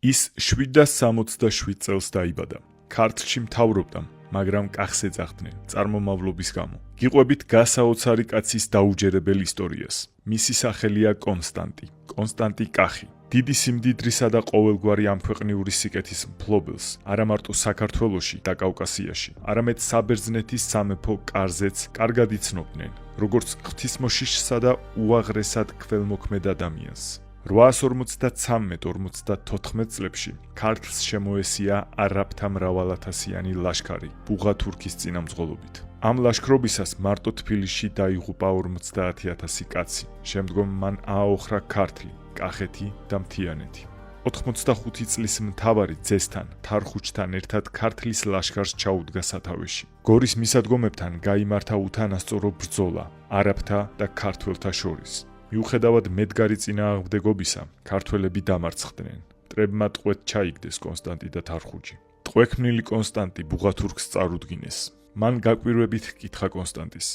ის 767 წელს დაიბადა. ქართლში მთავრობდა, მაგრამ კახს ეძახდნენ წარმომავლობის გამო. გიყვებით გასაოცარი კაცის დაუჯერებელ ისტორიას. მისი სახელია კონსტანტი კახი. დიდი სიმდიდრისა და ყოველგვარი ამქვეყნიური სიკეთის მფლობელს, არა მარტო საქართველოში და კავკასიაში, არამედ საბერძნეთის სამეფო კარზეც კარგად იცნობდნენ, როგორც ღვთისმოშიშსა და უაღრესად ქველმოქმედ ადამიანს. 853-54 წლებში ქართლს შემოესია არაბთა მრავალათასიანი ლაშქარი ბუღათურქის წინამძღოლობით. ამ ლაშქრობისას მარტო თბილისში დაიღუპა 50,000 კაცი. შემდგომ მან ააოხრა ქართლი, კახეთი და მთიანეთი. 85 წლის მთავარი ძესთან, თარხუჩთან ერთად ქართლის ლაშქარს ჩაუდგა სათავეში. გორის მისადგომებთან გაიმართა უთანასწორო ბრძოლა არაბთა და ქართველთა შორის. მიუხედავად მედგარი წინააღმდეგობისა, ქართველები დამარცხდნენ. მტრებმა ტყვედ ჩაიგდეს კონსტანტი და თარხუჯი. ტყვექმნილი კონსტანტი ბუღათურქს წარუდგინეს. მან გაკვირვებით ჰკითხა კონსტანტის: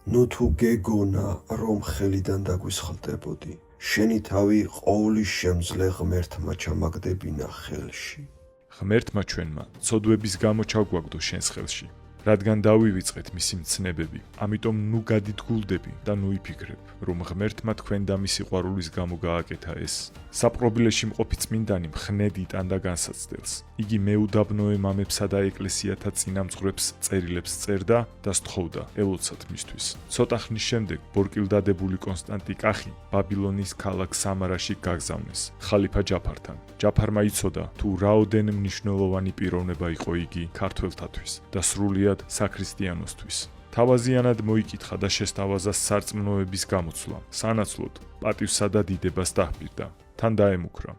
ნუ თუ გეგონა, რომ ხელიდან დაგვისხლდებოდი, შენი თავი ყოვლის შემძლე ღმერთმა ჩამაგდებინა ხელში. ღმერთმა ჩვენმა ცოდვების გამო ჩაგვაგდო შენს ხელში. რადგან დავივიწყეთ მისი მცნებები, ამიტომ ნუ გადიდგულდები და ნუ იფიქრებ, რომ ღმერთმა თქვენ და მისი ყვარულის გამო გააკეთა ეს. საპყრობილეში მყოფი წმინდანი მხნედ იტანდა განსაცდელს. იგი მეუდაბნოე მამებსა და ეკლესიათა წინამძღვრებს წერილებს წერდა და სთხოვდა ელოცათ მისთვის. ცოტა ხნის შემდეგ ბორკილდადებული კონსტანტი კახი ბაბილონის ქალაქ სამარაში გაგზავნეს ხალიფა ჯაფართან. ჯაფარმა იცოდა თუ რაოდენ მნიშვნელოვანი პიროვნება იყო იგი ქართველთათვის და სრულიად საქრისტიანოსთვის. თავაზიანად მოიკითხა და შესთავაზა სარწმუნოების გამოცვლა. სანაცვლოდ პატივსა და დიდებას დაჰპირდა. თან დაემუქრა.